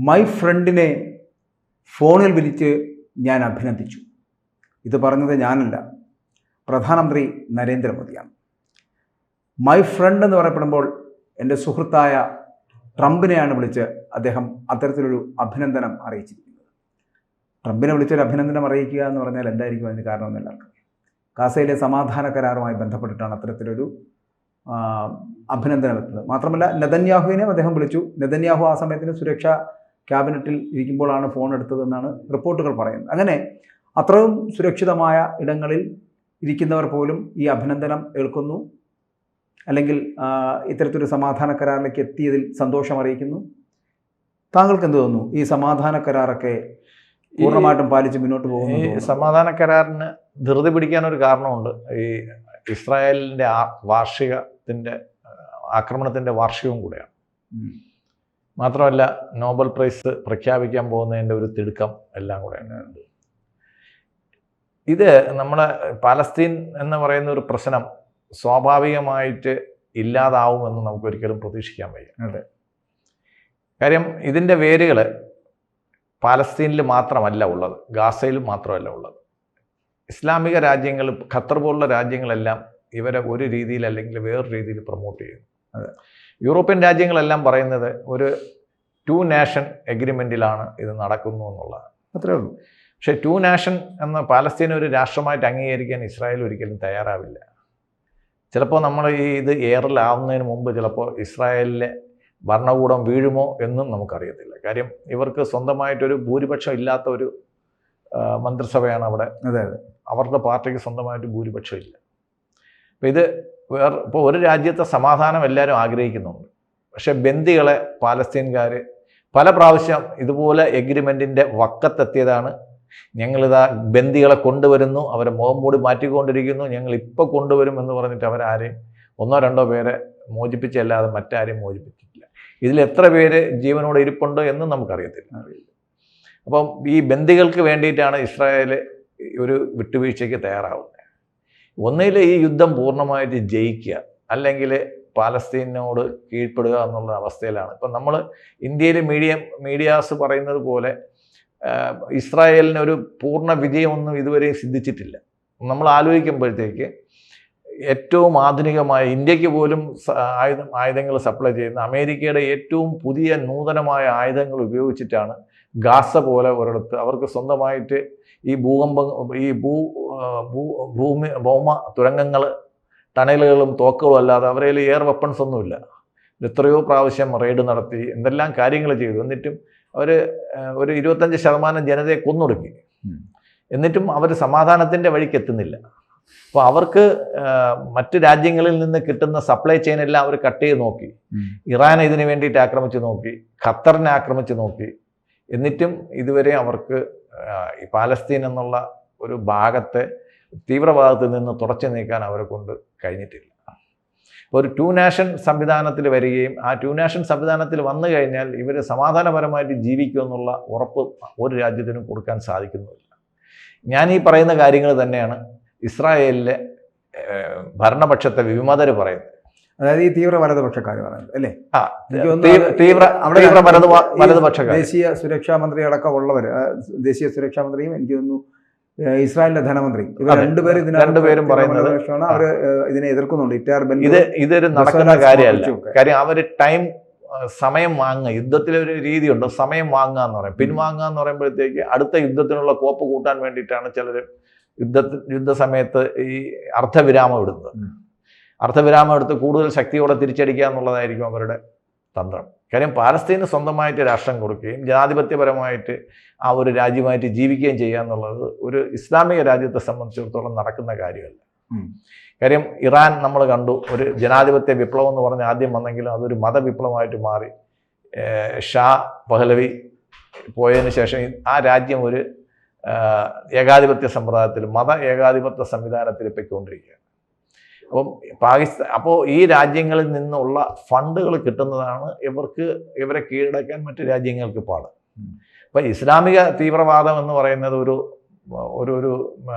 My ഫ്രണ്ടിനെ ഫോണിൽ വിളിച്ച് ഞാൻ അഭിനന്ദിച്ചു. ഇത് പറഞ്ഞത് ഞാനല്ല, പ്രധാനമന്ത്രി നരേന്ദ്രമോദിയാണ്. മൈ ഫ്രണ്ട് എന്ന് പറയപ്പെടുമ്പോൾ എൻ്റെ സുഹൃത്തായ ട്രംപിനെയാണ് വിളിച്ച് അദ്ദേഹം അത്തരത്തിലൊരു അഭിനന്ദനം അറിയിച്ചിരിക്കുന്നത്. ട്രംപിനെ വിളിച്ചൊരു അഭിനന്ദനം അറിയിക്കുക എന്ന് പറഞ്ഞാൽ എന്തായിരിക്കും അതിന് കാരണമെന്ന് എല്ലാവർക്കും. ഗാസയിലെ സമാധാന കരാറുമായി ബന്ധപ്പെട്ടിട്ടാണ് അത്തരത്തിലൊരു അഭിനന്ദനം എത്തുന്നത്. മാത്രമല്ല നെതന്യാഹുവിനെയും അദ്ദേഹം വിളിച്ചു. നെതന്യാഹു ആ സമയത്തിന് സുരക്ഷാ ക്യാബിനറ്റിൽ ഇരിക്കുമ്പോഴാണ് ഫോൺ എടുത്തതെന്നാണ് റിപ്പോർട്ടുകൾ പറയുന്നത്. അങ്ങനെ അത്രയും സുരക്ഷിതമായ ഇടങ്ങളിൽ ഇരിക്കുന്നവർ പോലും ഈ അഭിനന്ദനം ഏൽക്കുന്നു, അല്ലെങ്കിൽ ഇത്തരത്തിലൊരു സമാധാന കരാറിലേക്ക് എത്തിയതിൽ സന്തോഷം അറിയിക്കുന്നു. താങ്കൾക്ക് എന്ത് തോന്നുന്നു? ഈ സമാധാന കരാറൊക്കെ പൂർണ്ണമായിട്ടും പാലിച്ച് മുന്നോട്ട് പോകുന്നു? ഈ സമാധാന കരാറിന് ധൃതി പിടിക്കാനൊരു കാരണമുണ്ട്. ഈ ഇസ്രായേലിൻ്റെ ആക്രമണത്തിൻ്റെ വാർഷികവും കൂടെയാണ്. മാത്രമല്ല നോബൽ പ്രൈസ് പ്രഖ്യാപിക്കാൻ പോകുന്നതിൻ്റെ ഒരു തിടുക്കം എല്ലാം കൂടെയാണ്. ഇത് നമ്മുടെ പാലസ്തീൻ എന്ന് പറയുന്ന ഒരു പ്രശ്നം സ്വാഭാവികമായിട്ട് ഇല്ലാതാവുമെന്ന് നമുക്കൊരിക്കലും പ്രതീക്ഷിക്കാൻ വയ്യ. അതെ, കാര്യം ഇതിൻ്റെ വേരുകൾ പാലസ്തീനിൽ മാത്രമല്ല ഉള്ളത്, ഗാസയിൽ മാത്രമല്ല ഉള്ളത്. ഇസ്ലാമിക രാജ്യങ്ങൾ, ഖത്തർ പോലുള്ള രാജ്യങ്ങളെല്ലാം ഇവരെ ഒരു രീതിയിൽ അല്ലെങ്കിൽ വേറൊരു രീതിയിൽ പ്രൊമോട്ട് ചെയ്യുന്നു. അതെ, യൂറോപ്യൻ രാജ്യങ്ങളെല്ലാം പറയുന്നത് ഒരു 2 നാഷൻ എഗ്രിമെൻറ്റിലാണ് ഇത് നടക്കുന്നു എന്നുള്ളതാണ്. അത്രേ ഉള്ളൂ. പക്ഷേ 2 നാഷൻ എന്ന പാലസ്തീനെ ഒരു രാഷ്ട്രമായിട്ട് അംഗീകരിക്കാൻ ഇസ്രായേൽ ഒരിക്കലും തയ്യാറാവില്ല. ചിലപ്പോൾ നമ്മൾ ഇത് എയറിലാവുന്നതിന് മുമ്പ് ചിലപ്പോൾ ഇസ്രായേലിലെ ഭരണകൂടം വീഴുമോ എന്നും നമുക്കറിയത്തില്ല. കാര്യം ഇവർക്ക് സ്വന്തമായിട്ടൊരു ഭൂരിപക്ഷം ഇല്ലാത്ത ഒരു മന്ത്രിസഭയാണ് അവിടെ. അതെ, അവരുടെ പാർട്ടിക്ക് സ്വന്തമായിട്ട് ഭൂരിപക്ഷം ഇല്ല. അപ്പോൾ ഇത് ഇപ്പോൾ ഒരു രാജ്യത്തെ സമാധാനം എല്ലാവരും ആഗ്രഹിക്കുന്നുണ്ട്. പക്ഷേ ബന്ദികളെ പാലസ്തീൻകാർ പല പ്രാവശ്യം ഇതുപോലെ എഗ്രിമെൻറ്റിൻ്റെ വക്കത്തെത്തിയതാണ്. ഞങ്ങളിതാ ബന്ദികളെ കൊണ്ടുവരുന്നു, അവരെ മുഖം മൂടി മാറ്റിക്കൊണ്ടിരിക്കുന്നു, ഞങ്ങൾ ഇപ്പോൾ കൊണ്ടുവരും എന്ന് പറഞ്ഞിട്ട് അവരാരെയും 1-2 പേരെ മോചിപ്പിച്ചല്ലാതെ മറ്റാരെയും മോചിപ്പിച്ചിട്ടില്ല. ഇതിൽ എത്ര പേര് ജീവനോടെ ഇരിപ്പുണ്ട് എന്നും നമുക്കറിയത്തില്ല. അപ്പം ഈ ബന്ദികൾക്ക് വേണ്ടിയിട്ടാണ് ഇസ്രായേൽ ഒരു വിട്ടുവീഴ്ചയ്ക്ക് തയ്യാറാവുന്നത്. ഒന്നിൽ ഈ യുദ്ധം പൂർണ്ണമായിട്ട് ജയിക്കുക, അല്ലെങ്കിൽ പാലസ്തീനോട് കീഴ്പ്പെടുക എന്നുള്ള അവസ്ഥയിലാണ്. ഇപ്പം നമ്മൾ ഇന്ത്യയിൽ മീഡിയാസ് പറയുന്നത് പോലെ ഇസ്രായേലിനൊരു പൂർണ്ണ വിജയമൊന്നും ഇതുവരെ സിദ്ധിച്ചിട്ടില്ല. നമ്മൾ ആലോചിക്കുമ്പോഴത്തേക്ക് ഏറ്റവും ആധുനികമായ, ഇന്ത്യക്ക് പോലും ആയുധങ്ങൾ സപ്ലൈ ചെയ്യുന്ന അമേരിക്കയുടെ ഏറ്റവും പുതിയ നൂതനമായ ആയുധങ്ങൾ ഉപയോഗിച്ചിട്ടാണ് ഗാസ പോലെ ഒരിടത്ത് അവർക്ക് സ്വന്തമായിട്ട് ഈ ഭൗമ തുരങ്കങ്ങൾ, ടണലുകളും തോക്കുകളും അല്ലാതെ അവരുടെ എയർ വെപ്പൺസ് ഒന്നുമില്ല. എത്രയോ പ്രാവശ്യം റെയ്ഡ് നടത്തി എന്തെല്ലാം കാര്യങ്ങൾ ചെയ്തു. എന്നിട്ടും അവർ ഒരു 25% ജനതയെ കൊന്നൊടുക്കി. എന്നിട്ടും അവർ സമാധാനത്തിൻ്റെ വഴിക്ക് എത്തുന്നില്ല. അപ്പോൾ അവർക്ക് മറ്റ് രാജ്യങ്ങളിൽ നിന്ന് കിട്ടുന്ന സപ്ലൈ ചെയിൻ എല്ലാം അവർ കട്ട് ചെയ്ത് നോക്കി. ഇറാനെ ഇതിനു വേണ്ടിയിട്ട് ആക്രമിച്ച് നോക്കി, ഖത്തറിനെ ആക്രമിച്ച് നോക്കി. എന്നിട്ടും ഇതുവരെ അവർക്ക് ഈ പാലസ്തീൻ എന്നുള്ള ഒരു ഭാഗത്തെ തീവ്രവാദത്തിൽ നിന്ന് തുടച്ചു നീക്കാൻ അവരെ കൊണ്ട് കഴിഞ്ഞിട്ടില്ല. ഒരു 2 നാഷൻ സംവിധാനത്തിൽ വരികയും ആ 2 നാഷൻ സംവിധാനത്തിൽ വന്നു കഴിഞ്ഞാൽ ഇവർ സമാധാനപരമായിട്ട് ജീവിക്കുമെന്നുള്ള ഉറപ്പ് ഒരു രാജ്യത്തിനും കൊടുക്കാൻ സാധിക്കുന്നില്ല. ഞാൻ ഈ പറയുന്ന കാര്യങ്ങൾ തന്നെയാണ് ഇസ്രായേലിലെ ഭരണപക്ഷത്തെ വിമതർ പറയുന്നത്. അതായത് ഈ തീവ്ര വലതുപക്ഷക്കാർ പറയുന്നത് അല്ലേ? വലതുപക്ഷക്കാർ, ദേശീയ സുരക്ഷാ മന്ത്രി അടക്കമുള്ളവർ, ദേശീയ സുരക്ഷാ മന്ത്രിയും എനിക്ക് തോന്നുന്നു ഇസ്രായേലിന്റെ ധനമന്ത്രി, ഇവർ രണ്ടുപേരും പറയുന്നത് അവർ ഇതിനെ എതിർക്കുന്നുണ്ട്. ഇതൊരു നടക്കുന്ന കാര്യമല്ല. കാര്യം അവർ സമയം വാങ്ങുക, യുദ്ധത്തിലൊരു രീതിയുണ്ട്, സമയം വാങ്ങുക എന്ന് പറയും. പിൻവാങ്ങുക എന്ന് പറയുമ്പോഴത്തേക്ക് അടുത്ത യുദ്ധത്തിനുള്ള കോപ്പ് കൂട്ടാൻ വേണ്ടിയിട്ടാണ് ചിലർ യുദ്ധ സമയത്ത് ഈ അർദ്ധവിരാമം ഇടുന്നത്. അർദ്ധവിരാമം എടുത്ത് കൂടുതൽ ശക്തിയോടെ തിരിച്ചടിക്കുക എന്നുള്ളതായിരിക്കും അവരുടെ തന്ത്രം. കാര്യം പാലസ്തീന് സ്വന്തമായിട്ട് രാഷ്ട്രം കൊടുക്കുകയും ജനാധിപത്യപരമായിട്ട് ആ ഒരു രാജ്യമായിട്ട് ജീവിക്കുകയും ചെയ്യുക എന്നുള്ളത് ഒരു ഇസ്ലാമിക രാജ്യത്തെ സംബന്ധിച്ചിടത്തോളം നടക്കുന്ന കാര്യമല്ല. കാര്യം ഇറാൻ നമ്മൾ കണ്ടു, ഒരു ജനാധിപത്യ വിപ്ലവം എന്ന് പറഞ്ഞ് ആദ്യം വന്നെങ്കിലും അതൊരു മതവിപ്ലവമായിട്ട് മാറി. ഷാ പഹ്ലവി പോയതിന് ശേഷം ആ രാജ്യം ഒരു ഏകാധിപത്യ സമ്പ്രദായത്തിൽ, മത ഏകാധിപത്യ സംവിധാനത്തിൽ പൊയ്ക്കൊണ്ടിരിക്കുകയാണ്. അപ്പോൾ ഈ രാജ്യങ്ങളിൽ നിന്നുള്ള ഫണ്ടുകൾ കിട്ടുന്നതാണ് ഇവരെ കീഴടക്കാൻ മറ്റു രാജ്യങ്ങൾക്ക് പാട്. അപ്പം ഇസ്ലാമിക തീവ്രവാദം എന്ന് പറയുന്നത് ഒരു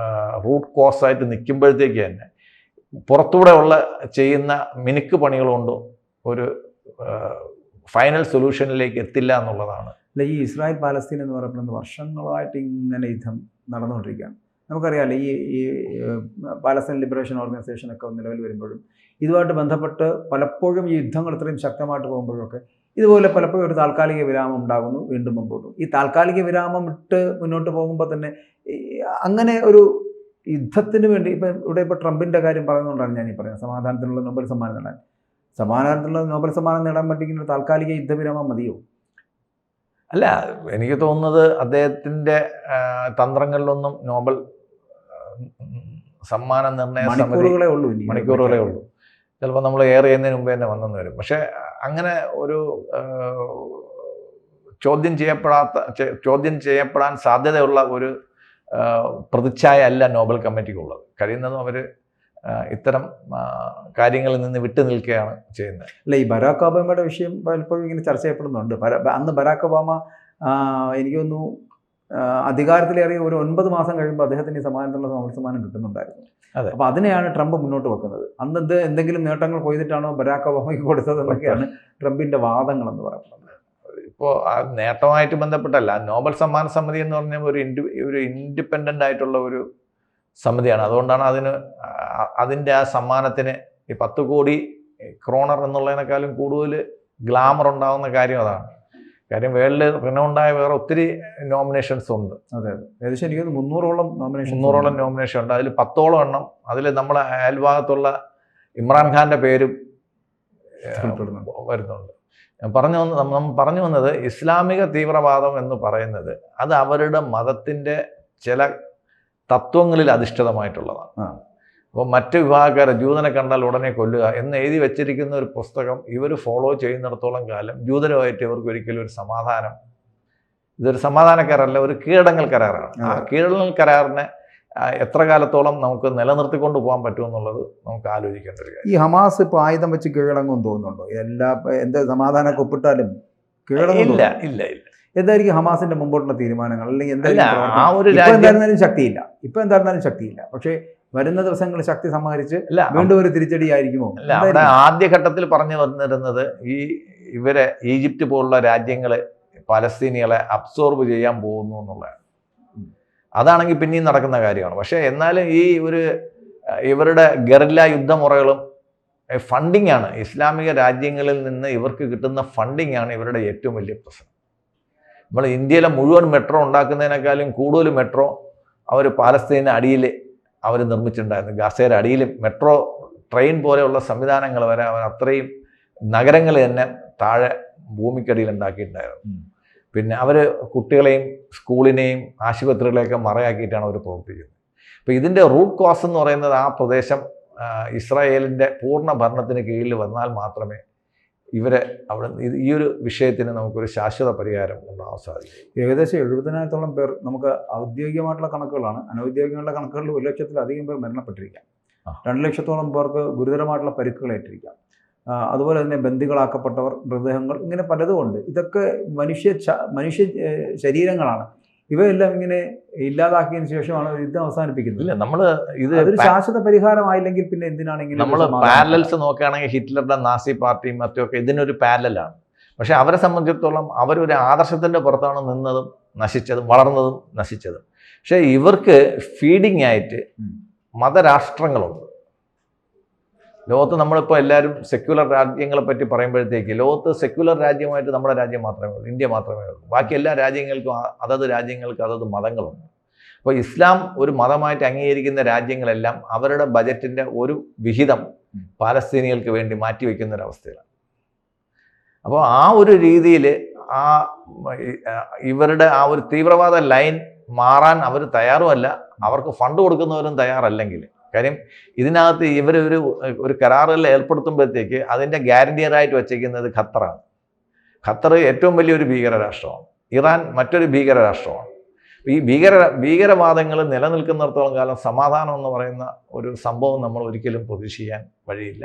റൂട്ട് കോസായിട്ട് നിൽക്കുമ്പോഴത്തേക്ക് തന്നെ പുറത്തൂടെ ചെയ്യുന്ന മിനുക്ക് പണികൾ കൊണ്ടും ഒരു ഫൈനൽ സൊല്യൂഷനിലേക്ക് എത്തില്ല എന്നുള്ളതാണ് അല്ല, ഈ ഇസ്രായേൽ പാലസ്തീൻ എന്ന് പറയപ്പെടുന്നത് വർഷങ്ങളായിട്ട് ഇങ്ങനെ യുദ്ധം നടന്നുകൊണ്ടിരിക്കുകയാണ്. നമുക്കറിയാമല്ലോ, ഈ പാലസ്തീൻ ലിബറേഷൻ ഓർഗനൈസേഷനൊക്കെ നിലവിൽ വരുമ്പോഴും ഇതുമായിട്ട് ബന്ധപ്പെട്ട് പലപ്പോഴും ഈ യുദ്ധങ്ങൾ ഇത്രയും ശക്തമായിട്ട് പോകുമ്പോഴൊക്കെ ഇതുപോലെ പലപ്പോഴും ഒരു താൽക്കാലിക വിരാമം ഉണ്ടാകുന്നു, വീണ്ടും മുമ്പോട്ട്. ഈ താൽക്കാലിക വിരാമം ഇട്ട് മുന്നോട്ട് പോകുമ്പോൾ തന്നെ അങ്ങനെ ഒരു യുദ്ധത്തിന് വേണ്ടി ഇപ്പോൾ ട്രംപിൻ്റെ കാര്യം പറയുന്നതുകൊണ്ടാണ് ഞാൻ ഈ പറയുന്നത്, സമാധാനത്തിനുള്ള നോബൽ സമ്മാനം നേടാൻ. സമാധാനത്തിനുള്ള നോബൽ സമ്മാനം നേടാൻ പറ്റിക്കുന്ന താൽക്കാലിക യുദ്ധവിരാമം മതിയോ? അല്ല, എനിക്ക് തോന്നുന്നത് അദ്ദേഹത്തിൻ്റെ തന്ത്രങ്ങളിലൊന്നും നോബൽ സമ്മാന നിർണയ മണിക്കൂറുകളേ ഉള്ളൂ, മണിക്കൂറുകളേ ഉള്ളൂ. ചിലപ്പോൾ നമ്മൾ എയർ ചെയ്യുന്നതിന് മുമ്പ് തന്നെ വന്നെന്ന് വരും. പക്ഷേ അങ്ങനെ ഒരു ചോദ്യം ചെയ്യപ്പെടാൻ സാധ്യതയുള്ള ഒരു പ്രതിച്ഛായ അല്ല നോബൽ കമ്മിറ്റിക്കുള്ളത്. കഴിയുന്നതും അവർ ഇത്തരം കാര്യങ്ങളിൽ നിന്ന് വിട്ടു നിൽക്കുകയാണ് ചെയ്യുന്നത്. അല്ല, ഈ ബരാക്ക് ഒബാമയുടെ വിഷയം പലപ്പോഴും ഇങ്ങനെ ചർച്ച ചെയ്യപ്പെടുന്നുണ്ട്. അന്ന് ബരാക്ക് ഒബാമ എനിക്ക് തോന്നുന്നു അധികാരത്തിലേറിയ ഒരു 9 മാസം കഴിയുമ്പോൾ അദ്ദേഹത്തിന് ഈ സമ്മാനത്തിനുള്ള നോബൽ സമ്മാനം കിട്ടുന്നുണ്ടായിരുന്നു. അപ്പോൾ അതിനെയാണ് ട്രംപ് മുന്നോട്ട് വെക്കുന്നത്. അന്ന് എന്തെങ്കിലും നേട്ടങ്ങൾ കൊയ്തിട്ടാണോ ബരാക്ക് ഒബാമയ്ക്ക് കൊടുത്തതെന്നൊക്കെയാണ് ട്രംപിൻ്റെ വാദങ്ങളെന്ന് പറയുന്നത്. ഇപ്പോൾ ആ നേട്ടമായിട്ട് ബന്ധപ്പെട്ടല്ല, നോബൽ സമ്മാന സമിതി എന്ന് പറഞ്ഞാൽ ഒരു ഇൻഡിപെൻഡൻ്റ് ആയിട്ടുള്ള ഒരു സമിതിയാണ്. അതുകൊണ്ടാണ് അതിൻ്റെ ആ സമ്മാനത്തിന് ഈ 10 കോടി ക്രോണർ എന്നുള്ളതിനേക്കാളും കൂടുതൽ ഗ്ലാമർ ഉണ്ടാകുന്ന കാര്യം അതാണ്. കാര്യം വേൾഡ് റിനൗണ്ടായ വേറെ ഒത്തിരി നോമിനേഷൻസ് ഉണ്ട്. അതെ, ഏകദേശം എനിക്ക് 300ഓളം നോമിനേഷൻ ഉണ്ട്. അതിൽ 10ഓളം എണ്ണം, അതിൽ നമ്മളെ അയൽഭാഗത്തുള്ള ഇമ്രാൻഖാൻ്റെ പേരും വരുന്നുണ്ട്. പറഞ്ഞു വന്നത് ഇസ്ലാമിക തീവ്രവാദം എന്ന് പറയുന്നത് അത് അവരുടെ മതത്തിൻ്റെ ചില തത്വങ്ങളിൽ അധിഷ്ഠിതമായിട്ടുള്ളതാണ്. അപ്പോൾ മറ്റ് വിഭാഗക്കാരെ ജൂതനെ കണ്ടാൽ ഉടനെ കൊല്ലുക എന്ന് എഴുതി വെച്ചിരിക്കുന്ന ഒരു പുസ്തകം ഇവർ ഫോളോ ചെയ്യുന്നിടത്തോളം കാലം ജൂതരുമായിട്ട് ഇവർക്ക് ഒരിക്കലും ഒരു സമാധാനം, ഇതൊരു സമാധാന കരാറല്ല, ഒരു കീഴടങ്ങൽ കരാറാണ്. ആ കീഴടങ്ങൽ കരാറിനെ എത്ര കാലത്തോളം നമുക്ക് നിലനിർത്തിക്കൊണ്ട് പോകാൻ പറ്റുമെന്നുള്ളത് നമുക്ക് ആലോചിക്കേണ്ട ഒരു കാര്യം. ഈ ഹമാസ് ഇപ്പോൾ ആയുധം വെച്ച് കീഴടങ്ങുമെന്ന് തോന്നുന്നുണ്ടോ? എന്ത് സമാധാനമൊക്കെ ഒപ്പിട്ടാലും ഇല്ല. എന്തായിരിക്കും ഹമാസിന്റെ മുമ്പോട്ടുള്ള തീരുമാനങ്ങൾ? അല്ലെങ്കിൽ എന്തായിരുന്നാലും ശക്തിയില്ല. പക്ഷേ വരുന്ന ദിവസങ്ങളിൽ ശക്തി സമാഹരിച്ച് വീണ്ടും ഒരു തിരിച്ചടി ആയിരിക്കുമോ? അല്ല, അവിടെ ആദ്യഘട്ടത്തിൽ പറഞ്ഞു വന്നിരുന്നത് ഇവരെ ഈജിപ്റ്റ് പോലുള്ള രാജ്യങ്ങളെ പലസ്തീനികളെ അബ്സോർബ് ചെയ്യാൻ പോകുന്നു എന്നുള്ളതാണ്. അതാണെങ്കിൽ പിന്നെയും നടക്കുന്ന കാര്യമാണ്. പക്ഷേ എന്നാലും ഇവരുടെ ഗറില്ല യുദ്ധമുറകളും ഫണ്ടിങ് ആണ്. ഇസ്ലാമിക രാജ്യങ്ങളിൽ നിന്ന് ഇവർക്ക് കിട്ടുന്ന ഫണ്ടിങ് ആണ് ഇവരുടെ ഏറ്റവും വലിയ പ്രശ്നം. നമ്മൾ ഇന്ത്യയിലെ മുഴുവൻ മെട്രോ ഉണ്ടാക്കുന്നതിനേക്കാളും കൂടുതൽ മെട്രോ അവർ പാലസ്തീൻ്റെ അടിയിൽ അവർ നിർമ്മിച്ചിട്ടുണ്ടായിരുന്നു. ഗസയുടെ അടിയിൽ മെട്രോ ട്രെയിൻ പോലെയുള്ള സംവിധാനങ്ങൾ വരെ അവർ അത്രയും നഗരങ്ങൾ തന്നെ താഴെ ഭൂമിക്കടിയിൽ ഉണ്ടാക്കിയിട്ടുണ്ടായിരുന്നു. പിന്നെ അവർ കുട്ടികളെയും സ്കൂളിനെയും ആശുപത്രികളെയൊക്കെ മറയാക്കിയിട്ടാണ് അവർ പ്രവർത്തിക്കുന്നത്. അപ്പോൾ ഇതിൻ്റെ റൂട്ട് കോസ് എന്ന് പറയുന്നത് ആ പ്രദേശം ഇസ്രായേലിൻ്റെ പൂർണ്ണ ഭരണത്തിന് കീഴിൽ വന്നാൽ മാത്രമേ ഇവരെ അവിടെ ഈ ഒരു വിഷയത്തിന് നമുക്കൊരു ശാശ്വത പരിഹാരം ഉണ്ടാവാൻ സാധിക്കും. ഏകദേശം 70,000-ഓളം പേർ, നമുക്ക് ഔദ്യോഗികമായിട്ടുള്ള കണക്കുകളാണ്, അനൗദ്യോഗികമായിട്ടുള്ള കണക്കുകളിൽ 1,00,000-ലധികം പേർ മരണപ്പെട്ടിരിക്കാം. 200,000-ഓളം പേർക്ക് ഗുരുതരമായിട്ടുള്ള പരിക്കുകളേറ്റിരിക്കാം. അതുപോലെ തന്നെ ബന്ദികളാക്കപ്പെട്ടവർ, മൃതദേഹങ്ങൾ, ഇങ്ങനെ പലതും ഉണ്ട്. ഇതൊക്കെ മനുഷ്യ ശരീരങ്ങളാണ്. ഇവയെല്ലാം ഇങ്ങനെ ഇല്ലാതാക്കിയതിനു ശേഷമാണ് യുദ്ധം അവസാനിപ്പിക്കുന്നത്. ഇല്ല, നമ്മൾ ഒരു ശാശ്വത പരിഹാരമായില്ലെങ്കിൽ പിന്നെ എന്തിനാണെങ്കിലും നമ്മൾ പാരലൽസ് നോക്കുകയാണെങ്കിൽ ഹിറ്റ്ലറുടെ നാസി പാർട്ടിയും മറ്റുമൊക്കെ ഇതിനൊരു പാരലാണ്. പക്ഷെ അവരെ സംബന്ധിച്ചിടത്തോളം അവരൊരു ആദർശത്തിൻ്റെ പുറത്താണ് നിന്നതും നശിച്ചതും വളർന്നതും നശിച്ചതും. പക്ഷേ ഇവർക്ക് ഫീഡിങ് ആയിട്ട് മതരാഷ്ട്രങ്ങളുണ്ട്. ലോകത്ത് നമ്മളിപ്പോൾ എല്ലാവരും സെക്യുലർ രാജ്യങ്ങളെ പറ്റി പറയുമ്പോഴത്തേക്ക് ലോകത്ത് സെക്യുലർ രാജ്യമായിട്ട് നമ്മുടെ രാജ്യം മാത്രമേ ഉള്ളൂ, ഇന്ത്യ മാത്രമേ ഉള്ളൂ. ബാക്കി എല്ലാ രാജ്യങ്ങൾക്കും അതത് രാജ്യങ്ങൾക്ക് അതത് മതങ്ങളുണ്ട്. അപ്പോൾ ഇസ്ലാം ഒരു മതമായിട്ട് അംഗീകരിക്കുന്ന രാജ്യങ്ങളെല്ലാം അവരുടെ ബജറ്റിൻ്റെ ഒരു വിഹിതം പാലസ്തീനികൾക്ക് വേണ്ടി മാറ്റിവെക്കുന്നൊരവസ്ഥയിലാണ്. അപ്പോൾ ആ ഒരു രീതിയിൽ ഇവരുടെ ആ ഒരു തീവ്രവാദ ലൈൻ മാറാൻ അവർ തയ്യാറുമല്ല. അവർക്ക് ഫണ്ട് കൊടുക്കുന്നവരും തയ്യാറല്ലെങ്കിൽ, കാര്യം ഇതിനകത്ത് ഒരു കരാറിൽ ഏർപ്പെടുത്തുമ്പോഴത്തേക്ക് അതിൻ്റെ ഗ്യാരണ്ടിയറായിട്ട് വച്ചിരിക്കുന്നത് ഖത്തറാണ്. ഖത്തർ ഏറ്റവും വലിയൊരു ഭീകരരാഷ്ട്രമാണ്. ഇറാൻ മറ്റൊരു ഭീകരരാഷ്ട്രമാണ്. ഈ ഭീകരവാദങ്ങൾ നിലനിൽക്കുന്നിടത്തോളം കാലം സമാധാനം എന്ന് പറയുന്ന ഒരു സംഭവം നമ്മൾ ഒരിക്കലും പ്രതീക്ഷിക്കാൻ വഴിയില്ല.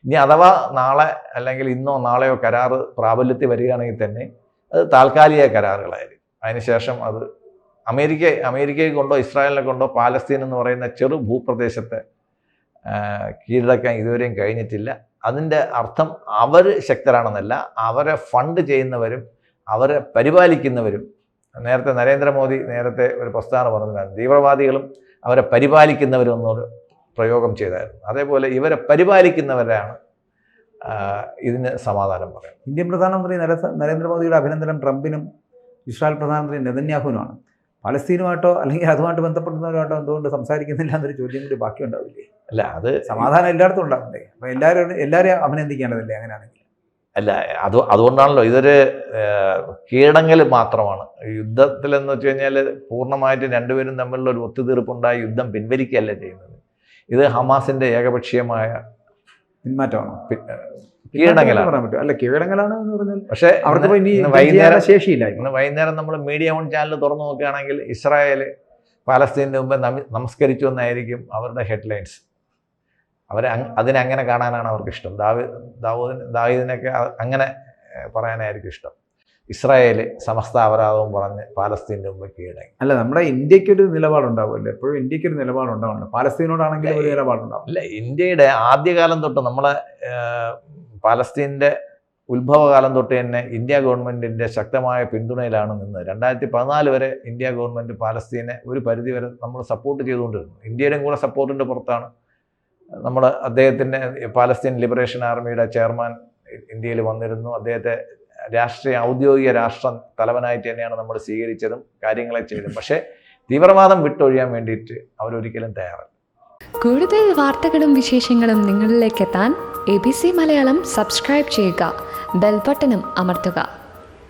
ഇനി അഥവാ നാളെ അല്ലെങ്കിൽ ഇന്നോ നാളെയോ കരാറ് പ്രാബല്യത്തിൽ വരികയാണെങ്കിൽ തന്നെ അത് താൽക്കാലിക കരാറുകളായിരിക്കും. അതിനുശേഷം അത് അമേരിക്കയെ കൊണ്ടോ ഇസ്രായേലിനെ കൊണ്ടോ പാലസ്തീൻ എന്ന് പറയുന്ന ചെറു ഭൂപ്രദേശത്തെ കീഴടക്കാൻ ഇതുവരെയും കഴിഞ്ഞിട്ടില്ല. അതിൻ്റെ അർത്ഥം അവർ ശക്തരാണെന്നല്ല, അവരെ ഫണ്ട് ചെയ്യുന്നവരും അവരെ പരിപാലിക്കുന്നവരും, നേരത്തെ നരേന്ദ്രമോദി നേരത്തെ ഒരു പ്രസ്താവന പറഞ്ഞതാണ്, തീവ്രവാദികളും അവരെ പരിപാലിക്കുന്നവരും എന്നൊരു പ്രയോഗം ചെയ്തായിരുന്നു. അതേപോലെ ഇവരെ പരിപാലിക്കുന്നവരാണ് ഇതിന് സമാധാനം പറയുന്നത്. ഇന്ത്യൻ പ്രധാനമന്ത്രി നരേന്ദ്രമോദിയുടെ അഭിനന്ദനം ട്രംപിനും ഇസ്രായേൽ പ്രധാനമന്ത്രി നെതന്യാഹുവിനുമാണ്. പലസ്തീനുമായിട്ടോ അല്ലെങ്കിൽ അതുമായിട്ട് ബന്ധപ്പെടുന്നവരുമായിട്ടോ എന്തുകൊണ്ട് സംസാരിക്കുന്നില്ല എന്നൊരു ചോദ്യം കൂടി ബാക്കി ഉണ്ടാവില്ലേ? അല്ല, അത് സമാധാനം എല്ലായിടത്തും ഉണ്ടാവണ്ടേ? അപ്പോൾ എല്ലാവരെയും അഭിനന്ദിക്കേണ്ടതല്ലേ അങ്ങനെയാണെങ്കിൽ? അല്ല, അതുകൊണ്ടാണല്ലോ ഇതൊരു കീഴടങ്ങൽ മാത്രമാണ്. യുദ്ധത്തിലെന്ന് വെച്ച് കഴിഞ്ഞാൽ പൂർണ്ണമായിട്ടും രണ്ടുപേരും തമ്മിലുള്ള ഒരു ഒത്തുതീർപ്പുണ്ടായി യുദ്ധം പിൻവലിക്കുകയല്ല ചെയ്യുന്നത്. ഇത് ഹമാസിന്റെ ഏകപക്ഷീയമായ പിന്മാറ്റമാണോ? കീഴടങ്ങലാണ്. പറയാൻ പറ്റും. അല്ല, കീഴടങ്ങലാണ് എന്ന് പറഞ്ഞാൽ പക്ഷേ അവർക്ക് വൈകുന്നേരം ശേഷിയില്ല. ഇന്ന് വൈകുന്നേരം നമ്മൾ മീഡിയ ഓൺ ചാനൽ തുറന്നു നോക്കുകയാണെങ്കിൽ ഇസ്രായേൽ പാലസ്തീനു മുമ്പ് നമസ്കരിച്ചു എന്നായിരിക്കും അവരുടെ ഹെഡ്ലൈൻസ്. അതിനങ്ങനെ കാണാനാണ് അവർക്ക് ഇഷ്ടം. ദാവീദിനൊക്കെ അങ്ങനെ പറയാനായിരിക്കും ഇഷ്ടം. ഇസ്രായേൽ സമസ്ത അപരാധവും പറഞ്ഞ് പാലസ്തീൻ്റെ മുമ്പ് കീഴടങ്ങി. അല്ല, നമ്മുടെ ഇന്ത്യക്കൊരു നിലപാടുണ്ടാവുമല്ലോ, എപ്പോഴും ഇന്ത്യക്കൊരു നിലപാടുണ്ടാവുമല്ലോ. പാലസ്തീനോടാണെങ്കിൽ ഒരു നിലപാടുണ്ടാവും. അല്ല, ഇന്ത്യയുടെ ആദ്യകാലം തൊട്ട് നമ്മളെ പാലസ്തീൻ്റെ ഉത്ഭവകാലം തൊട്ട് തന്നെ ഇന്ത്യ ഗവൺമെൻറ്റിൻ്റെ ശക്തമായ പിന്തുണയിലാണ് നിന്നത്. 2014 വരെ ഇന്ത്യ ഗവൺമെൻറ് പാലസ്തീനെ ഒരു പരിധി വരെ നമ്മൾ സപ്പോർട്ട് ചെയ്തുകൊണ്ടിരുന്നു. ഇന്ത്യയുടെയും കൂടെ സപ്പോർട്ടിൻ്റെ പുറത്താണ് നമ്മൾ അദ്ദേഹത്തിൻ്റെ പാലസ്തീൻ ലിബറേഷൻ ആർമിയുടെ ചെയർമാൻ ഇന്ത്യയിൽ വന്നിരുന്നു. അദ്ദേഹത്തെ ഔദ്യോഗിക രാഷ്ട്ര തലവനായിട്ട് തന്നെയാണ് നമ്മൾ സ്വീകരിച്ചതും കാര്യങ്ങളെ ചെയ്തതും. പക്ഷേ തീവ്രവാദം വിട്ടൊഴിയാൻ വേണ്ടിയിട്ട് അവരൊരിക്കലും തയ്യാറല്ല. കൂടുതൽ വാർത്തകളും വിശേഷങ്ങളും നിങ്ങളിലേക്ക് എത്താൻ ABC മലയാളം സബ്സ്ക്രൈബ് ചെയ്യുക, ബെൽ ബട്ടണും അമർത്തുക.